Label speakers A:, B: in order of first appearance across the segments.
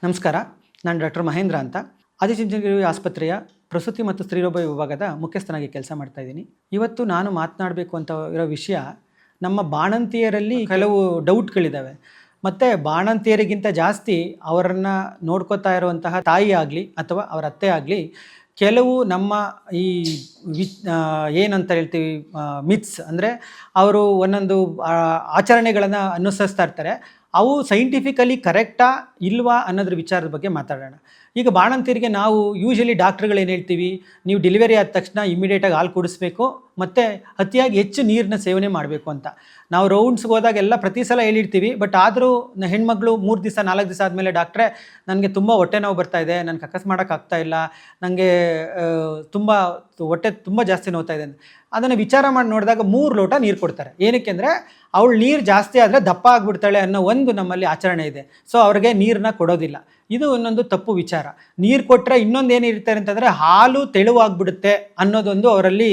A: ನಮಸ್ಕಾರ. ನಾನು ಡಾಕ್ಟರ್ ಮಹೇಂದ್ರ ಅಂತ ಆದಿಚುಂಚನಗಿರಿ ಆಸ್ಪತ್ರೆಯ ಪ್ರಸೂತಿ ಮತ್ತು ಸ್ತ್ರೀರೋಗ ವಿಭಾಗದ ಮುಖ್ಯಸ್ಥನಾಗಿ ಕೆಲಸ ಮಾಡ್ತಾ ಇದ್ದೀನಿ. ಇವತ್ತು ನಾನು ಮಾತನಾಡಬೇಕು ಅಂತ ಇರೋ ವಿಷಯ, ನಮ್ಮ ಬಾಣಂತಿಯರಲ್ಲಿ ಕೆಲವು ಡೌಟ್ಗಳಿದ್ದಾವೆ. ಮತ್ತು ಬಾಣಂತಿಯರಿಗಿಂತ ಜಾಸ್ತಿ ಅವರನ್ನು ನೋಡ್ಕೋತಾ ಇರುವಂತಹ ತಾಯಿ ಆಗಲಿ ಅಥವಾ ಅವರ ಅತ್ತೆ ಆಗಲಿ ಕೆಲವು ನಮ್ಮ ಈ ಏನಂತ ಹೇಳ್ತೀವಿ ಮಿತ್ಸ್, ಅಂದರೆ ಅವರು ಒಂದೊಂದು ಆಚರಣೆಗಳನ್ನು ಅನುಸರಿಸ್ತಾ ಇರ್ತಾರೆ. ಅವು ಸೈಂಟಿಫಿಕಲಿ ಕರೆಕ್ಟಾ ಇಲ್ವಾ ಅನ್ನೋದ್ರ ವಿಚಾರದ ಬಗ್ಗೆ ಮಾತಾಡೋಣ. ಈಗ ಬಾಣಂತಿಯರಿಗೆ ನಾವು ಯೂಶಲಿ ಡಾಕ್ಟ್ರುಗಳು ಏನು ಹೇಳ್ತೀವಿ, ನೀವು ಡೆಲಿವರಿ ಆದ ತಕ್ಷಣ ಇಮಿಡಿಯೇಟಾಗಿ ಹಾಲು ಕುಡಿಸ್ಬೇಕು ಮತ್ತು ಅತಿಯಾಗಿ ಹೆಚ್ಚು ನೀರನ್ನ ಸೇವನೆ ಮಾಡಬೇಕು ಅಂತ. ನಾವು ರೌಂಡ್ಸ್ಗೆ ಹೋದಾಗೆಲ್ಲ ಪ್ರತಿ ಸಲ ಹೇಳಿರ್ತೀವಿ. ಬಟ್ ಆದರೂ ಹೆಣ್ಮಗಳು 3 ದಿವಸ 4 ದಿವಸ ಆದಮೇಲೆ ಡಾಕ್ಟ್ರೇ ನನಗೆ ತುಂಬ ಹೊಟ್ಟೆ ನೋವು ಬರ್ತಾಯಿದೆ, ನನಗೆ ಅಕಸ್ ಮಾಡೋಕ್ಕಾಗ್ತಾ ಇಲ್ಲ, ನನಗೆ ತುಂಬ ಹೊಟ್ಟೆ ತುಂಬ ಜಾಸ್ತಿ ನೋವ್ತಾ ಇದೆ. ಅದನ್ನು ವಿಚಾರ ಮಾಡಿ ನೋಡಿದಾಗ 3 ಲೋಟ ನೀರು ಕೊಡ್ತಾರೆ. ಏನಕ್ಕೆ ಅಂದರೆ ಅವಳು ನೀರು ಜಾಸ್ತಿ ಆದರೆ ದಪ್ಪ ಆಗಿಬಿಡ್ತಾಳೆ ಅನ್ನೋ ಒಂದು ನಮ್ಮಲ್ಲಿ ಆಚರಣೆ ಇದೆ. ಸೊ ಅವ್ರಿಗೆ ನೀರನ್ನ ಕೊಡೋದಿಲ್ಲ. ಇದು ಇನ್ನೊಂದು ತಪ್ಪು ವಿಚಾರ. ನೀರು ಕೊಟ್ಟರೆ ಇನ್ನೊಂದು ಏನಿರ್ತಾರೆ ಅಂತಂದರೆ ಹಾಲು ತೆಳುವಾಗ್ಬಿಡುತ್ತೆ ಅನ್ನೋದೊಂದು ಅವರಲ್ಲಿ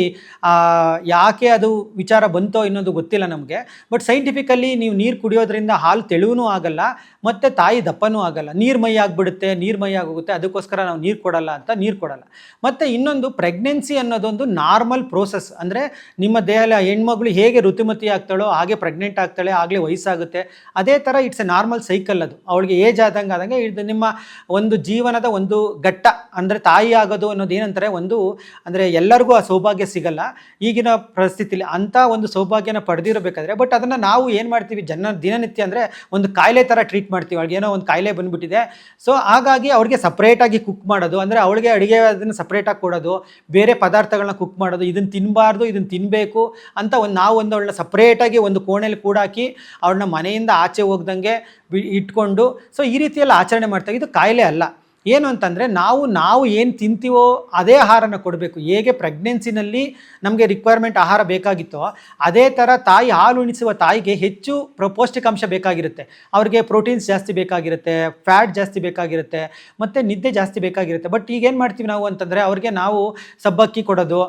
A: ಯಾಕೆ ಅದು ವಿಚಾರ ಬಂತೋ ಇನ್ನೊಂದು ಗೊತ್ತಿಲ್ಲ ನಮಗೆ. ಬಟ್ ಸೈಂಟಿಫಿಕಲಿ ನೀವು ನೀರು ಕುಡಿಯೋದ್ರಿಂದ ಹಾಲು ತೆಳುವೂ ಆಗಲ್ಲ ಮತ್ತು ತಾಯಿ ದಪ್ಪನೂ ಆಗಲ್ಲ. ನೀರು ಮೈ ಆಗಿಬಿಡುತ್ತೆ, ನೀರು ಮೈ ಆಗೋಗುತ್ತೆ, ಅದಕ್ಕೋಸ್ಕರ ನಾವು ನೀರು ಕೊಡಲ್ಲ ಅಂತ ನೀರು ಕೊಡಲ್ಲ. ಮತ್ತು ಇನ್ನೊಂದು ಪ್ರೆಗ್ನೆನ್ಸಿ ಅನ್ನೋದೊಂದು ನಾರ್ಮಲ್ ಪ್ರೋಸೆಸ್. ಅಂದರೆ ನಿಮ್ಮ ದೇಹದ ಹೆಣ್ಮಗಳು ಹೇಗೆ ಋತುಮತಿ ಆಗ್ತಾಳೋ ಹಾಗೆ ಪ್ರೆಗ್ನೆಂಟ್ ಆಗ್ತಾಳೆ, ಆಗಲೇ ವಯಸ್ಸಾಗುತ್ತೆ. ಅದೇ ಥರ ಇಟ್ಸ್ ಎ ನಾರ್ಮಲ್ ಸೈಕಲ್. ಅದು ಅವಳಿಗೆ ಏಜ್ ಆದಂಗೆ ಇದು ನಿಮ್ಮ ಒಂದು ಜೀವನದ ಒಂದು ಘಟ್ಟ. ಅಂದರೆ ತಾಯಿ ಆಗೋದು ಅನ್ನೋದು ಏನಂತಾರೆ, ಒಂದು ಅಂದರೆ ಎಲ್ಲರಿಗೂ ಆ ಸೌಭಾಗ್ಯ ಸಿಗಲ್ಲ ಈಗಿನ ಪರಿಸ್ಥಿತಿಲಿ. ಅಂಥ ಒಂದು ಸೌಭಾಗ್ಯನ ಪಡೆದಿರಬೇಕಾದ್ರೆ ಬಟ್ ಅದನ್ನು ನಾವು ಏನು ಮಾಡ್ತೀವಿ, ದಿನನಿತ್ಯ ಅಂದರೆ ಒಂದು ಕಾಯಿಲೆ ಥರ ಟ್ರೀಟ್ ಮಾಡ್ತೀವಿ. ಅವಳಿಗೆ ಏನೋ ಒಂದು ಕಾಯಿಲೆ ಬಂದುಬಿಟ್ಟಿದೆ, ಸೊ ಹಾಗಾಗಿ ಅವ್ರಿಗೆ ಸಪ್ರೇಟಾಗಿ ಕುಕ್ ಮಾಡೋದು, ಅಂದರೆ ಅವಳಿಗೆ ಅಡುಗೆ ಅದನ್ನು ಸಪ್ರೇಟಾಗಿ ಕೊಡೋದು, ಬೇರೆ ಪದಾರ್ಥಗಳನ್ನ ಕುಕ್ ಮಾಡೋದು, ಇದನ್ನು ತಿನ್ನಬಾರ್ದು ಇದನ್ನು ತಿನ್ನಬೇಕು ಅಂತ ನಾವು ಅವಳನ್ನ ಸಪ್ರೇಟಾಗಿ ಒಂದು ಕೋಣೆಯಲ್ಲಿ ಕೂಡಾಕಿ ಅವ್ಳನ್ನ ಮನೆಯಿಂದ ಆಚೆ ಹೋಗ್ದಂಗೆ ಇಟ್ಕೊಂಡು, ಸೊ ಈ ರೀತಿಯೆಲ್ಲ ಆಚರಣೆ ಮಾಡ್ತಾ. ಇದು ಕಾಯಿಲೆ ಅಲ್ಲ. ಏನು ಅಂತಂದರೆ ನಾವು ಏನು ತಿಂತೀವೋ ಅದೇ ಆಹಾರನ ಕೊಡಬೇಕು. ಹೇಗೆ ಪ್ರೆಗ್ನೆನ್ಸಿನಲ್ಲಿ ನಮಗೆ ರಿಕ್ವೈರ್ಮೆಂಟ್ ಆಹಾರ ಬೇಕಾಗಿತ್ತೋ ಅದೇ ಥರ ತಾಯಿ ಹಾಲು ಉಣಿಸುವ ತಾಯಿಗೆ ಹೆಚ್ಚು ಪೌಷ್ಟಿಕಾಂಶ ಬೇಕಾಗಿರುತ್ತೆ. ಅವ್ರಿಗೆ ಪ್ರೋಟೀನ್ಸ್ ಜಾಸ್ತಿ ಬೇಕಾಗಿರುತ್ತೆ, ಫ್ಯಾಟ್ ಜಾಸ್ತಿ ಬೇಕಾಗಿರುತ್ತೆ, ಮತ್ತು ನಿದ್ದೆ ಜಾಸ್ತಿ ಬೇಕಾಗಿರುತ್ತೆ. ಬಟ್ ಈಗೇನು ಮಾಡ್ತೀವಿ ನಾವು ಅಂತಂದರೆ ಅವ್ರಿಗೆ ನಾವು ಸಬ್ಬಕ್ಕಿ ಕೊಡೋದು,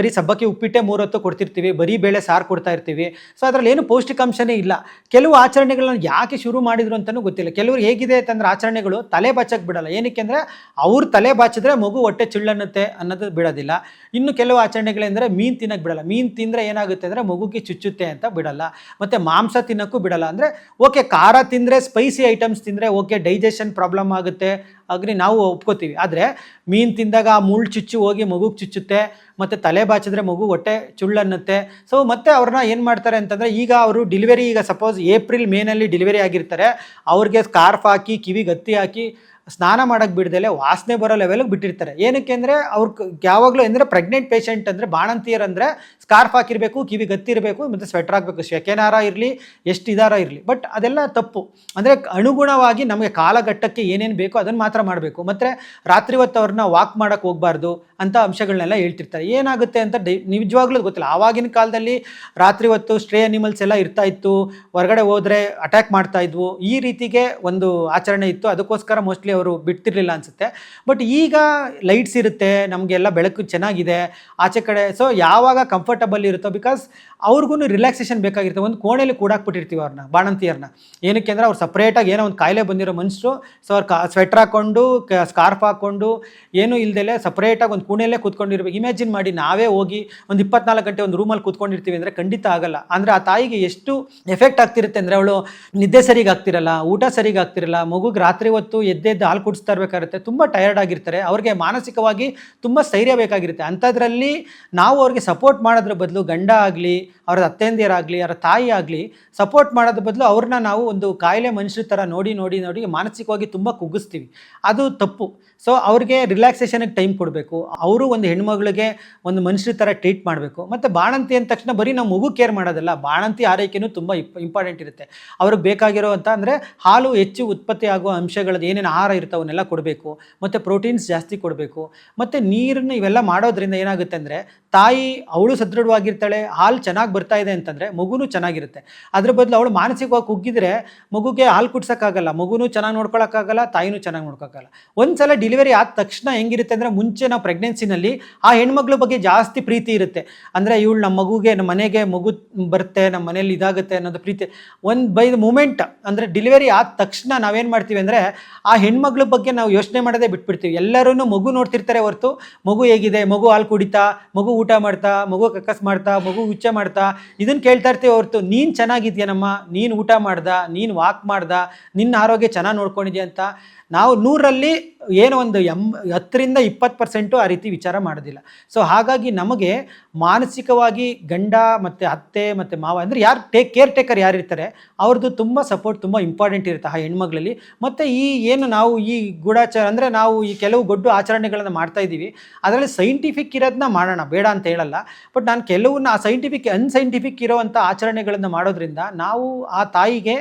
A: ಬರೀ ಸಬ್ಬಕ್ಕಿ ಉಪ್ಪಿಟ್ಟೆ 3 ಹೊತ್ತು ಕೊಡ್ತಿರ್ತೀವಿ, ಬರೀ ಬೇಳೆ ಸಾರು ಕೊಡ್ತಾ ಇರ್ತೀವಿ. ಸೊ ಅದರಲ್ಲಿ ಏನು ಪೌಷ್ಟಿಕಾಂಶನೇ ಇಲ್ಲ. ಕೆಲವು ಆಚರಣೆಗಳನ್ನ ಯಾಕೆ ಶುರು ಮಾಡಿದ್ರು ಅಂತಲೂ ಗೊತ್ತಿಲ್ಲ. ಕೆಲವರು ಹೇಗಿದೆ ಅಂತಂದರೆ ಆಚರಣೆಗಳು ತಲೆ ಬಾಚಕ್ಕೆ ಬಿಡಲ್ಲ. ಏನಕ್ಕೆ ಅಂದರೆ ಅವ್ರು ತಲೆ ಬಾಚಿದ್ರೆ ಮಗು ಹೊಟ್ಟೆ ಚಿಳ್ಳನ್ನುತ್ತೆ ಅನ್ನೋದು ಬಿಡೋದಿಲ್ಲ. ಇನ್ನು ಕೆಲವು ಆಚರಣೆಗಳೆಂದರೆ ಮೀನು ತಿನ್ನಕ್ಕೆ ಬಿಡಲ್ಲ. ಮೀನು ತಿಂದರೆ ಏನಾಗುತ್ತೆ ಅಂದರೆ ಮಗುಗೆ ಚುಚ್ಚುತ್ತೆ ಅಂತ ಬಿಡಲ್ಲ. ಮತ್ತು ಮಾಂಸ ತಿನ್ನೋಕ್ಕೂ ಬಿಡಲ್ಲ. ಅಂದರೆ ಓಕೆ, ಖಾರ ತಿಂದರೆ, ಸ್ಪೈಸಿ ಐಟಮ್ಸ್ ತಿಂದರೆ ಓಕೆ, ಡೈಜೆಷನ್ ಪ್ರಾಬ್ಲಮ್ ಆಗುತ್ತೆ, ಅಗ್ರಿ ನಾವು ಒಪ್ಕೋತೀವಿ. ಆದರೆ ಮೀನು ತಿಂದಾಗ ಆ ಮುಳ್ಳು ಚುಚ್ಚು ಹೋಗಿ ಮಗುಗೆ ಚುಚ್ಚುತ್ತೆ, ಮತ್ತು ತಲೆ ಬಾಚಿದ್ರೆ ಮಗು ಹೊಟ್ಟೆ ಚುಳ್ಳನ್ನುತ್ತೆ. ಸೊ ಮತ್ತೆ ಅವ್ರನ್ನ ಏನು ಮಾಡ್ತಾರೆ ಅಂತಂದರೆ, ಈಗ ಅವರು ಡಿಲಿವರಿ, ಈಗ ಸಪೋಸ್ ಏಪ್ರಿಲ್ ಮೇನಲ್ಲಿ ಡಿಲಿವರಿ ಆಗಿರ್ತಾರೆ, ಅವ್ರಿಗೆ ಸ್ಕಾರ್ಫ್ ಹಾಕಿ ಕಿವಿಗೆ ಹತ್ತಿ ಹಾಕಿ ಸ್ನಾನ ಮಾಡೋಕ್ಕೆ ಬಿಡ್ದಲೆ ವಾಸನೆ ಬರೋ ಲೆವೆಲ್ಗೆ ಬಿಟ್ಟಿರ್ತಾರೆ. ಏನಕ್ಕೆ ಅಂದರೆ ಅವ್ರು ಯಾವಾಗಲೂ ಅಂದರೆ ಪ್ರೆಗ್ನೆಂಟ್ ಪೇಷಂಟ್ ಅಂದರೆ ಬಾಣಂತಿಯರು ಅಂದರೆ ಸ್ಕಾರ್ಫ್ ಹಾಕಿರಬೇಕು, ಕಿವಿಗೆ ಹತ್ತಿರಬೇಕು, ಮತ್ತು ಸ್ವೆಟರ್ ಹಾಕಬೇಕು, ಸೆಕೆನಾರ ಇರಲಿ, ಎಷ್ಟು ಇದಾರ ಇರಲಿ. ಬಟ್ ಅದೆಲ್ಲ ತಪ್ಪು. ಅಂದರೆ ಅನುಗುಣವಾಗಿ ನಮಗೆ ಕಾಲಘಟ್ಟಕ್ಕೆ ಏನೇನು ಬೇಕೋ ಅದನ್ನು ಮಾತ್ರ ಮಾಡಬೇಕು. ಮತ್ತು ರಾತ್ರಿ ಹೊತ್ತು ಅವ್ರನ್ನ ವಾಕ್ ಮಾಡೋಕ್ಕೆ ಹೋಗಬಾರ್ದು ಅಂತ ಅಂಶಗಳನ್ನೆಲ್ಲ ಹೇಳ್ತಿರ್ತಾರೆ. ಏನಾಗುತ್ತೆ ಅಂತ ನಿಜವಾಗ್ಲೂ ಗೊತ್ತಿಲ್ಲ. ಆವಾಗಿನ ಕಾಲದಲ್ಲಿ ರಾತ್ರಿ ಹೊತ್ತು ಸ್ಟ್ರೇ ಅನಿಮಲ್ಸ್ ಎಲ್ಲ ಇರ್ತಾ ಇತ್ತು, ಹೊರಗಡೆ ಹೋದರೆ ಅಟ್ಯಾಕ್ ಮಾಡ್ತಾ ಇದ್ವು, ಈ ರೀತಿಗೆ ಒಂದು ಆಚರಣೆ ಇತ್ತು. ಅದಕ್ಕೋಸ್ಕರ ಮೋಸ್ಟ್ಲಿ ಅವರು ಬಿಡ್ತಿರ್ಲಿಲ್ಲ ಅನಿಸುತ್ತೆ. ಬಟ್ ಈಗ ಲೈಟ್ಸ್ ಇರುತ್ತೆ, ನಮಗೆಲ್ಲ ಬೆಳಕು ಚೆನ್ನಾಗಿದೆ ಆಚೆ ಕಡೆ. ಸೊ ಯಾವಾಗ ಕಂಫರ್ಟಬಲ್ ಇರುತ್ತೋ, ಬಿಕಾಸ್ ಅವ್ರಿಗೂ ರಿಲ್ಯಾಕ್ಸೇಷನ್ ಬೇಕಾಗಿರುತ್ತೆ. ಒಂದು ಕೋಣೆಯಲ್ಲಿ ಕೂಡಾಕ್ಬಿಟ್ಟಿರ್ತೀವಿ ಅವ್ರನ್ನ, ಬಾಣಂತಿಯರನ್ನ. ಏನಕ್ಕೆ ಅಂದರೆ ಅವ್ರು ಸಪ್ರೇಟಾಗಿ ಏನೋ ಒಂದು ಕಾಯಿಲೆ ಬಂದಿರೋ ಮನುಷ್ಯರು, ಸೊ ಅವ್ರು ಸ್ವೆಟ್ರ್ ಹಾಕ್ಕೊಂಡು ಸ್ಕಾರ್ಫ್ ಹಾಕ್ಕೊಂಡು ಏನೂ ಇಲ್ದಲೆ ಸಪ್ರೇಟಾಗಿ ಒಂದು ಕೋಣೆಯಲ್ಲೇ ಕೂತ್ಕೊಂಡಿರ್ಬೇಕು. ಇಮ್ಯಾಜಿನ್ ಮಾಡಿ, ನಾವೇ ಹೋಗಿ ಒಂದು 24 ಗಂಟೆ ಒಂದು ರೂಮಲ್ಲಿ ಕೂತ್ಕೊಂಡಿರ್ತೀವಿ ಅಂದರೆ ಖಂಡಿತ ಆಗಲ್ಲ. ಅಂದರೆ ಆ ತಾಯಿಗೆ ಎಷ್ಟು ಎಫೆಕ್ಟ್ ಆಗ್ತಿರುತ್ತೆ ಅಂದರೆ, ಅವಳು ನಿದ್ದೆ ಸರಿಗೆ ಆಗ್ತಿರಲ್ಲ, ಊಟ ಸರಿಗೆ ಆಗ್ತಿರಲ್ಲ, ಮಗುಗೆ ರಾತ್ರಿ ಹೊತ್ತು ಎದ್ದೆದ್ದು ಹಾಲು ಕುಡಿಸ್ತಾ ಇರಬೇಕಾಗುತ್ತೆ, ತುಂಬ ಟಯರ್ಡ್ ಆಗಿರ್ತಾರೆ, ಅವ್ರಿಗೆ ಮಾನಸಿಕವಾಗಿ ತುಂಬ ಸ್ಥೈರ್ಯ ಬೇಕಾಗಿರುತ್ತೆ. ಅಂಥದ್ರಲ್ಲಿ ನಾವು ಅವ್ರಿಗೆ ಸಪೋರ್ಟ್ ಮಾಡೋದ್ರ ಬದಲು, ಗಂಡ ಆಗಲಿ, ಅವರ ಅತ್ತೆಂದಿಯರಾಗಲಿ, ಅವರ ತಾಯಿ ಆಗಲಿ ಸಪೋರ್ಟ್ ಮಾಡೋದ್ರ ಬದಲು ಅವ್ರನ್ನ ನಾವು ಒಂದು ಕಾಯಿಲೆ ಮನುಷ್ಯರ ಥರ ನೋಡಿ ಮಾನಸಿಕವಾಗಿ ತುಂಬ ಕುಗ್ಗಿಸ್ತೀವಿ. ಅದು ತಪ್ಪು. ಸೊ ಅವ್ರಿಗೆ ರಿಲ್ಯಾಕ್ಸೇಷನ್ಗೆ ಟೈಮ್ ಕೊಡಬೇಕು. ಅವರು ಒಂದು ಹೆಣ್ಮಗಳಿಗೆ ಒಂದು ಮನುಷ್ಯರ ಥರ ಟ್ರೀಟ್ ಮಾಡಬೇಕು. ಮತ್ತು ಬಾಣಂತಿ ಅಂದ ತಕ್ಷಣ ಬರೀ ನಾವು ಮಗು ಕೇರ್ ಮಾಡೋದಲ್ಲ, ಬಾಣಂತಿ ಆರೈಕೆಯೂ ತುಂಬ ಇಂಪಾರ್ಟೆಂಟ್ ಇರುತ್ತೆ. ಅವ್ರಿಗೆ ಬೇಕಾಗಿರೋ ಅಂತ ಅಂದರೆ ಹಾಲು ಹೆಚ್ಚು ಉತ್ಪತ್ತಿ ಆಗುವ ಅಂಶಗಳದ್ದು ಏನೇನು ಆಹಾರ ಇರುತ್ತೆ ಅವನ್ನೆಲ್ಲ ಕೊಡಬೇಕು, ಮತ್ತು ಪ್ರೋಟೀನ್ಸ್ ಜಾಸ್ತಿ ಕೊಡಬೇಕು. ಮತ್ತು ನೀರನ್ನು ಇವೆಲ್ಲ ಮಾಡೋದ್ರಿಂದ ಏನಾಗುತ್ತೆ ಅಂದರೆ ತಾಯಿ ಅವಳು ಸದೃಢವಾಗಿರ್ತಾಳೆ, ಹಾಲು ಚೆನ್ನಾಗಿ ಬರ್ತಾ ಇದೆ ಅಂತಂದರೆ ಮಗುನೂ ಚೆನ್ನಾಗಿರುತ್ತೆ. ಅದ್ರ ಬದಲು ಅವಳು ಮಾನಸಿಕವಾಗಿ ಕುಗ್ಗಿದ್ರೆ ಮಗುಗೆ ಹಾಲು ಕುಡ್ಸೋಕ್ಕಾಗಲ್ಲ, ಮಗುನೂ ಚೆನ್ನಾಗಿ ನೋಡ್ಕೊಳಕ್ಕಾಗಲ್ಲ, ತಾಯಿನೂ ಚೆನ್ನಾಗಿ ನೋಡ್ಕೊಳಕ್ಕಾಗಲ್ಲ. ಒಂದ್ಸಲ ಡೆಲಿವರಿ ಆದ ತಕ್ಷಣ ಹೆಂಗಿರುತ್ತೆ ಅಂದರೆ, ಮುಂಚೆ ನಾವು ಪ್ರೆಗ್ನೆನ್ಸಿನಲ್ಲಿ ಆ ಹೆಣ್ಮಕ್ಳ ಬಗ್ಗೆ ಜಾಸ್ತಿ ಪ್ರೀತಿ ಇರುತ್ತೆ. ಅಂದರೆ ಇವಳು ನಮ್ಮ ಮಗುಗೆ, ನಮ್ಮ ಮನೆಗೆ ಮಗು ಬರುತ್ತೆ, ನಮ್ಮ ಮನೇಲಿ ಇದಾಗುತ್ತೆ ಅನ್ನೋದು ಪ್ರೀತಿ. ಬೈ ದ ಮೂಮೆಂಟ್ ಅಂದರೆ ಡೆಲಿವರಿ ಆದ ತಕ್ಷಣ ನಾವೇನು ಮಾಡ್ತೀವಿ ಅಂದರೆ, ಆ ಹೆಣ್ಮಕ್ಳ ಬಗ್ಗೆ ನಾವು ಯೋಚನೆ ಮಾಡೋದೇ ಬಿಟ್ಬಿಡ್ತೀವಿ. ಎಲ್ಲರೂ ಮಗು ನೋಡ್ತಿರ್ತಾರೆ ಹೊರತು ಮಗು ಹೇಗಿದೆ, ಮಗು ಹಾಲು ಕುಡಿತಾ, ಮಗು ಊಟ ಮಾಡ್ತಾ, ಮಗು ಕಕ್ಕಸ್ ಮಾಡ್ತಾ, ಮಗು ಉಚ್ಚ ಮಾಡ್ತಾ, ಇದನ್ನು ಕೇಳ್ತಾ ಇರ್ತೀವಿ ಹೊರತು ನೀನು ಚೆನ್ನಾಗಿದ್ಯನಮ್ಮ, ನೀನು ಊಟ ಮಾಡ್ದ, ನೀನು ವಾಕ್ ಮಾಡ್ದ, ನಿನ್ನ ಆರೋಗ್ಯ ಚೆನ್ನಾಗಿ ನೋಡ್ಕೊಂಡಿದ್ಯಾ ಅಂತ ನಾವು 100ರಲ್ಲಿ ಏನೋ ಒಂದು 10ರಿಂದ 20% ಆ ರೀತಿ ವಿಚಾರ ಮಾಡೋದಿಲ್ಲ. ಸೊ ಹಾಗಾಗಿ ನಮಗೆ ಮಾನಸಿಕವಾಗಿ ಗಂಡ ಮತ್ತು ಅತ್ತೆ ಮತ್ತು ಮಾವ ಅಂದರೆ ಯಾರು ಕೇರ್ ಟೇಕರ್ ಯಾರಿರ್ತಾರೆ ಅವ್ರದ್ದು ತುಂಬ ಸಪೋರ್ಟ್ ತುಂಬ ಇಂಪಾರ್ಟೆಂಟ್ ಇರುತ್ತೆ ಆ ಹೆಣ್ಮಗಳಲ್ಲಿ. ಮತ್ತು ಈ ಏನು ನಾವು ಈ ಗೂಢಾಚಾರ ಅಂದರೆ ನಾವು ಈ ಕೆಲವು ಗೊಡ್ಡು ಆಚರಣೆಗಳನ್ನು ಮಾಡ್ತಾ ಇದ್ದೀವಿ, ಅದರಲ್ಲಿ ಸೈಂಟಿಫಿಕ್ ಇರೋದನ್ನ ಮಾಡೋಣ, ಬೇಡ ಅಂತ ಹೇಳಲ್ಲ. ಬಟ್ ನಾನು ಕೆಲವನ್ನ ಆ ಅನ್ಸೈಂಟಿಫಿಕ್ ಇರೋವಂಥ ಆಚರಣೆಗಳನ್ನು ಮಾಡೋದ್ರಿಂದ ನಾವು ಆ ತಾಯಿಗೆ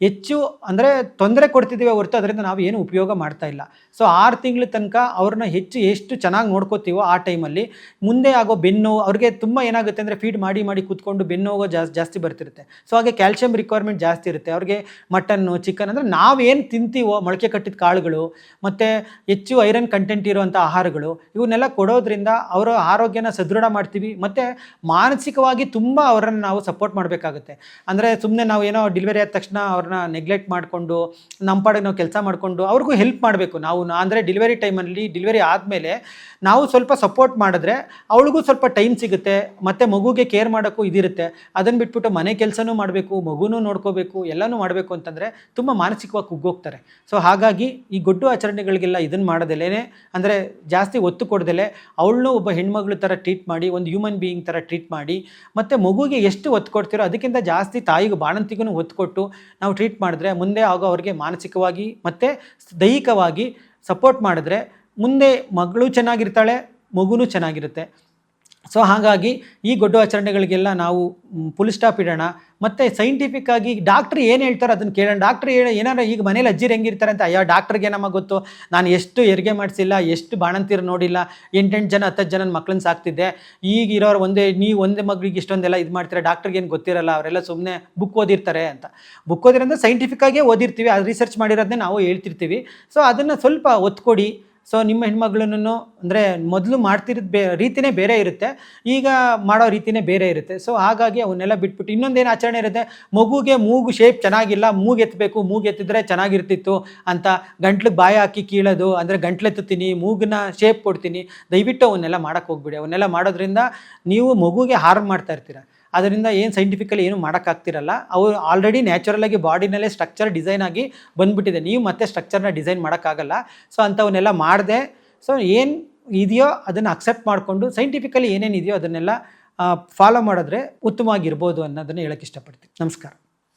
A: ಹೆಚ್ಚು ಅಂದರೆ ತೊಂದರೆ ಕೊಡ್ತಿದ್ದೀವಿ ಹೊರತು ಅದರಿಂದ ನಾವು ಏನು ಉಪಯೋಗ ಮಾಡ್ತಾ ಇಲ್ಲ. ಸೊ 6 ತಿಂಗಳ ತನಕ ಅವ್ರನ್ನ ಎಷ್ಟು ಚೆನ್ನಾಗಿ ನೋಡ್ಕೋತೀವೋ ಆ ಟೈಮಲ್ಲಿ ಮುಂದೆ ಆಗೋ ಬೆನ್ನು ಅವ್ರಿಗೆ ತುಂಬ ಏನಾಗುತ್ತೆ ಅಂದರೆ, ಫೀಡ್ ಮಾಡಿ ಕೂತ್ಕೊಂಡು ಬೆನ್ನು ಹೋಗೋ ಜಾಸ್ತಿ ಬರ್ತಿರುತ್ತೆ. ಸೊ ಹಾಗೆ ಕ್ಯಾಲ್ಶಿಯಂ ರಿಕ್ವೈರ್ಮೆಂಟ್ ಜಾಸ್ತಿ ಇರುತ್ತೆ ಅವ್ರಿಗೆ. ಮಟನ್ನು, ಚಿಕನ್ ಅಂದರೆ ನಾವೇನು ತಿಂತೀವೋ ಮೊಳಕೆ ಕಟ್ಟಿದ ಕಾಳುಗಳು ಮತ್ತು ಹೆಚ್ಚು ಐರನ್ ಕಂಟೆಂಟ್ ಇರುವಂಥ ಆಹಾರಗಳು, ಇವನ್ನೆಲ್ಲ ಕೊಡೋದ್ರಿಂದ ಅವರ ಆರೋಗ್ಯನ ಸದೃಢ ಮಾಡ್ತೀವಿ. ಮತ್ತು ಮಾನಸಿಕವಾಗಿ ತುಂಬ ಅವರನ್ನು ನಾವು ಸಪೋರ್ಟ್ ಮಾಡಬೇಕಾಗುತ್ತೆ. ಅಂದರೆ ಸುಮ್ಮನೆ ನಾವು ಏನೋ ಡೆಲಿವರಿ ಆದ ತಕ್ಷಣ ಅವ್ರನ್ನ ನೆಗ್ಲೆಕ್ಟ್ ಮಾಡಿಕೊಂಡು ನಮ್ಮ ಪಾಡಿಗೆ ನಾವು ಕೆಲಸ ಮಾಡಿಕೊಂಡು ಅವ್ರಿಗೂ ಹೆಲ್ಪ್ ಮಾಡಬೇಕು ನಾವು. ಅಂದರೆ ಡೆಲಿವರಿ ಟೈಮಲ್ಲಿ, ಡೆಲಿವರಿ ಆದಮೇಲೆ ನಾವು ಸ್ವಲ್ಪ ಸಪೋರ್ಟ್ ಮಾಡಿದ್ರೆ ಅವಳಿಗೂ ಸ್ವಲ್ಪ ಟೈಮ್ ಸಿಗುತ್ತೆ, ಮತ್ತು ಮಗುಗೆ ಕೇರ್ ಮಾಡೋಕ್ಕೂ ಇದಿರುತ್ತೆ. ಅದನ್ನು ಬಿಟ್ಬಿಟ್ಟು ಮನೆ ಕೆಲಸನೂ ಮಾಡಬೇಕು, ಮಗುನೂ ನೋಡ್ಕೋಬೇಕು, ಎಲ್ಲನೂ ಮಾಡಬೇಕು ಅಂತಂದರೆ ತುಂಬ ಮಾನಸಿಕವಾಗಿ ಕುಗ್ಗೋಗ್ತಾರೆ. ಸೊ ಹಾಗಾಗಿ ಈ ಗೊಡ್ಡು ಆಚರಣೆಗಳಿಗೆಲ್ಲ ಇದನ್ನು ಮಾಡೋದಲ್ಲೇ, ಅಂದರೆ ಜಾಸ್ತಿ ಒತ್ತು ಕೊಡ್ದಲೆ ಅವಳನ್ನೂ ಒಬ್ಬ ಹೆಣ್ಮಗಳು ಥರ ಟ್ರೀಟ್ ಮಾಡಿ, ಒಂದು ಹ್ಯೂಮನ್ ಬೀಯಿಂಗ್ ಥರ ಟ್ರೀಟ್ ಮಾಡಿ, ಮತ್ತು ಮಗುಗೆ ಎಷ್ಟು ಒತ್ತು ಕೊಡ್ತೀರೋ ಅದಕ್ಕಿಂತ ಜಾಸ್ತಿ ತಾಯಿಗೂ ಬಾಣಂತಿಗೂ ಒತ್ತು ಕೊಟ್ಟು ನಾವು ಟ್ರೀಟ್ ಮಾಡಿದ್ರೆ ಮುಂದೆ ಆಗೋ ಅವ್ರಿಗೆ ಮಾನಸಿಕವಾಗಿ ಮತ್ತು ದೈಹಿಕವಾಗಿ ಸಪೋರ್ಟ್ ಮಾಡಿದ್ರೆ ಮುಂದೆ ಮಗಳು ಚೆನ್ನಾಗಿರ್ತಾಳೆ, ಮಗುನೂ ಚೆನ್ನಾಗಿರುತ್ತೆ. ಸೊ ಹಾಗಾಗಿ ಈ ಗೊಡ್ಡು ಆಚರಣೆಗಳಿಗೆಲ್ಲ ನಾವು ಫುಲ್ ಸ್ಟಾಪ್ ಇಡೋಣ. ಮತ್ತು ಸೈಂಟಿಫಿಕ್ಕಾಗಿ ಡಾಕ್ಟ್ರ್ ಏನು ಹೇಳ್ತಾರೆ ಅದನ್ನು ಕೇಳೋಣ. ಡಾಕ್ಟ್ರ್ ಏನಾರು ಈಗ ಮನೇಲಿ ಅಜ್ಜಿರು ಹೆಂಗಿರ್ತಾರೆ ಅಂತ, ಅಯ್ಯೋ ಡಾಕ್ಟ್ರಿಗೆ ನಮಗೆ ಗೊತ್ತು, ನಾನು ಎಷ್ಟು ಹೆರಿಗೆ ಮಾಡಿಸಿಲ್ಲ, ಎಷ್ಟು ಬಾಣಂತಿರು ನೋಡಿಲ್ಲ, 8 ಜನ 10 ಜನ ಮಕ್ಕಳನ್ನ ಸಾಕ್ತಿದ್ದೆ, ಈಗ ಇರೋರು ನೀವು ಒಂದೇ ಮಗಳಿಗೆ ಇಷ್ಟೊಂದೆಲ್ಲ ಇದು ಮಾಡ್ತೀರಾ, ಡಾಕ್ಟ್ರಿಗೆ ಏನು ಗೊತ್ತಿರಲ್ಲ, ಅವರೆಲ್ಲ ಸುಮ್ಮನೆ ಬುಕ್ ಓದಿರ್ತಾರೆ ಅಂತ. ಬುಕ್ ಓದಿರೋದ್ರೆ ಸೈಂಟಿಫಿಕ್ಕಾಗೇ ಓದಿರ್ತೀವಿ, ಅದು ರಿಸರ್ಚ್ ಮಾಡಿರೋದನ್ನೇ ನಾವು ಹೇಳ್ತಿರ್ತೀವಿ. ಸೊ ಅದನ್ನು ಸ್ವಲ್ಪ ಒತ್ತು ಕೊಡಿ. ಸೊ ನಿಮ್ಮ ಹೆಣ್ಮಗಳನ್ನು ಅಂದರೆ ಮೊದಲು ಮಾಡ್ತಿರೋದು ರೀತಿಯೇ ಬೇರೆ ಇರುತ್ತೆ, ಈಗ ಮಾಡೋ ರೀತಿಯೇ ಬೇರೆ ಇರುತ್ತೆ. ಸೊ ಹಾಗಾಗಿ ಅವನ್ನೆಲ್ಲ ಬಿಟ್ಬಿಟ್ಟು ಇನ್ನೊಂದೇನು ಆಚರಣೆ ಇರುತ್ತೆ, ಮಗುಗೆ ಮೂಗು ಶೇಪ್ ಚೆನ್ನಾಗಿಲ್ಲ, ಮೂಗು ಎತ್ತಬೇಕು, ಮೂಗು ಎತ್ತಿದ್ರೆ ಚೆನ್ನಾಗಿರ್ತಿತ್ತು ಅಂತ ಗಂಟ್ಲಿಗೆ ಬಾಯಿ ಹಾಕಿ ಕೀಳೋದು, ಅಂದರೆ ಗಂಟ್ಲೆತ್ತೀನಿ, ಮೂಗನ್ನ ಶೇಪ್ ಕೊಡ್ತೀನಿ, ದಯವಿಟ್ಟು ಅವನ್ನೆಲ್ಲ ಮಾಡೋಕ್ಕೆ ಹೋಗ್ಬಿಡಿ. ಅವನ್ನೆಲ್ಲ ಮಾಡೋದ್ರಿಂದ ನೀವು ಮಗುಗೆ ಹಾರ್ಮ್ ಮಾಡ್ತಾ ಇರ್ತೀರ. ಅದರಿಂದ ಏನು ಸೈಂಟಿಫಿಕಲಿ ಏನು ಮಾಡೋಕ್ಕಾಗ್ತಿರಲ್ಲ. ಅವರು ಆಲ್ರೆಡಿ ನ್ಯಾಚುರಲಾಗಿ ಬಾಡಿನಲ್ಲೇ ಸ್ಟ್ರಕ್ಚರ್ ಡಿಸೈನ್ ಆಗಿ ಬಂದುಬಿಟ್ಟಿದೆ, ನೀವು ಮತ್ತೆ ಸ್ಟ್ರಕ್ಚರ್ನ ಡಿಸೈನ್ ಮಾಡೋಕ್ಕಾಗಲ್ಲ. ಸೊ ಅಂಥವನ್ನೆಲ್ಲ ಮಾಡಿದೆ. ಸೊ ಏನು ಇದೆಯೋ ಅದನ್ನು ಅಕ್ಸೆಪ್ಟ್ ಮಾಡಿಕೊಂಡು ಸೈಂಟಿಫಿಕಲಿ ಏನೇನಿದೆಯೋ ಅದನ್ನೆಲ್ಲ ಫಾಲೋ ಮಾಡಿದ್ರೆ ಉತ್ತಮವಾಗಿರ್ಬೋದು ಅನ್ನೋದನ್ನು ಹೇಳೋಕ್ಕೆ ಇಷ್ಟಪಡ್ತೀನಿ. ನಮಸ್ಕಾರ.